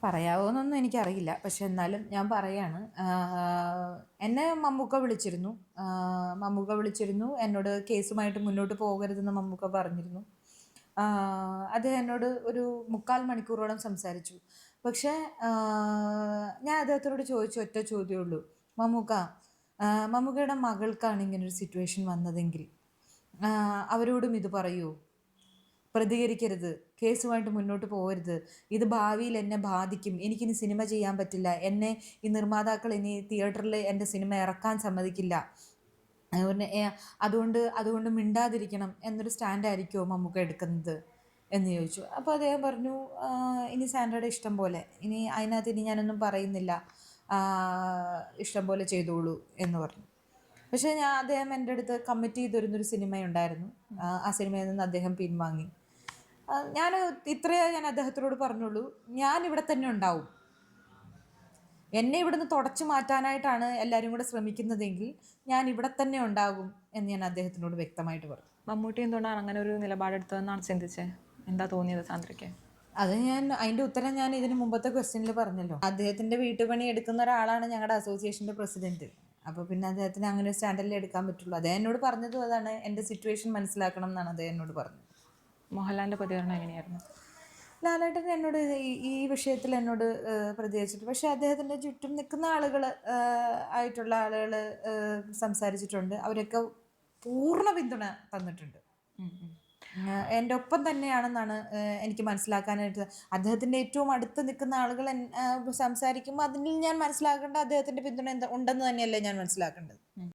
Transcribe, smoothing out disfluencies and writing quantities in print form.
പറയാവോന്നൊന്നും എനിക്കറിയില്ല. പക്ഷെ എന്നാലും ഞാൻ പറയാണ്. എന്നെ മമ്മൂക്ക വിളിച്ചിരുന്നു. എന്നോട് കേസുമായിട്ട് മുന്നോട്ട് പോകരുതെന്ന് മമ്മൂക്ക പറഞ്ഞിരുന്നു. അദ്ദേഹം എന്നോട് ഒരു 3/4 മണിക്കൂറോളം സംസാരിച്ചു. പക്ഷേ ഞാൻ അദ്ദേഹത്തിനോട് ചോദിച്ച ഒറ്റ ചോദ്യമേ ഉള്ളൂ. മമ്മൂക്ക, മമ്മൂക്കയുടെ മകൾക്കാണ് ഇങ്ങനൊരു സിറ്റുവേഷൻ വന്നതെങ്കിൽ അവരോടും ഇത് പറയുമോ? പ്രതികരിക്കരുത്, കേസുമായിട്ട് മുന്നോട്ട് പോകരുത്, ഇത് ഭാവിയിൽ എന്നെ ബാധിക്കും, എനിക്കിനി സിനിമ ചെയ്യാൻ പറ്റില്ല, എന്നെ ഈ നിർമ്മാതാക്കൾ ഇനി തിയേറ്ററിൽ എൻ്റെ സിനിമ ഇറക്കാൻ സമ്മതിക്കില്ല, അതുകൊണ്ട് മിണ്ടാതിരിക്കണം എന്നൊരു സ്റ്റാൻഡായിരിക്കുമോ മമ്മൂക്ക എടുക്കുന്നത് എന്ന് ചോദിച്ചു. അപ്പോൾ അദ്ദേഹം പറഞ്ഞു, ഇനി സാൻഡ്രയുടെ ഇഷ്ടം പോലെ, ഇനി അതിനകത്ത് ഇനി ഞാനൊന്നും പറയുന്നില്ല, ഇഷ്ടം പോലെ ചെയ്തോളൂ എന്ന് പറഞ്ഞു. പക്ഷേ അദ്ദേഹം എൻ്റെ അടുത്ത് കമ്മിറ്റ് ചെയ്തിരുന്നൊരു സിനിമയുണ്ടായിരുന്നു. ആ സിനിമയിൽ നിന്ന് അദ്ദേഹം പിൻവാങ്ങി. ഞാൻ അദ്ദേഹത്തിനോട് പറഞ്ഞുള്ളൂ, ഞാൻ ഇവിടെ തന്നെ ഉണ്ടാവും. എന്നെ ഇവിടുന്ന് തുടച്ചു മാറ്റാനായിട്ടാണ് എല്ലാവരും കൂടെ ശ്രമിക്കുന്നതെങ്കിൽ ഞാൻ ഇവിടെ തന്നെ ഉണ്ടാകും എന്ന് ഞാൻ അദ്ദേഹത്തിനോട് വ്യക്തമായിട്ട് പറഞ്ഞു. മമ്മൂട്ടി എന്തുകൊണ്ടാണ് അങ്ങനെ ഒരു നിലപാടെടുത്തതെന്നാണ് ചിന്തിച്ചത്? എന്താ തോന്നിയത് സാന്ദ്രയ്ക്ക്? അതിൻ്റെ ഉത്തരം ഞാൻ ഇതിന് മുമ്പത്തെ ക്വസ്റ്റ്യനിൽ പറഞ്ഞല്ലോ. അദ്ദേഹത്തിൻ്റെ വീട്ടുപണി എടുക്കുന്ന ഒരാളാണ് ഞങ്ങളുടെ അസോസിയേഷൻ്റെ പ്രസിഡന്റ്. അപ്പോൾ പിന്നെ അദ്ദേഹത്തിന് അങ്ങനെ ഒരു സ്റ്റാൻഡല്ലേ എടുക്കാൻ പറ്റുള്ളൂ. അദ്ദേഹം എന്നോട് പറഞ്ഞതും അതാണ്, എൻ്റെ സിറ്റുവേഷൻ മനസ്സിലാക്കണം എന്നാണ് അദ്ദേഹം എന്നോട് പറഞ്ഞത്. മോഹൻലാലിൻ്റെ പ്രതികരണം എങ്ങനെയായിരുന്നു? ലാലേട്ടൻ എന്നോട് ഈ വിഷയത്തിൽ എന്നോട് പ്രതികരിച്ചിട്ട്, പക്ഷേ അദ്ദേഹത്തിൻ്റെ ചുറ്റും നിൽക്കുന്ന ആയിട്ടുള്ള ആളുകൾ സംസാരിച്ചിട്ടുണ്ട്. അവരൊക്കെ പൂർണ്ണ പിന്തുണ തന്നിട്ടുണ്ട്. എൻ്റെ ഒപ്പം തന്നെയാണെന്നാണ് എനിക്ക് മനസ്സിലാക്കാനായിട്ട്. അദ്ദേഹത്തിൻ്റെ ഏറ്റവും അടുത്ത് നിൽക്കുന്ന ആളുകൾ സംസാരിക്കുമ്പോൾ അതിൽ ഞാൻ മനസ്സിലാക്കേണ്ട അദ്ദേഹത്തിൻ്റെ പിന്തുണ ഉണ്ടെന്ന് തന്നെയല്ലേ ഞാൻ മനസ്സിലാക്കേണ്ടത്.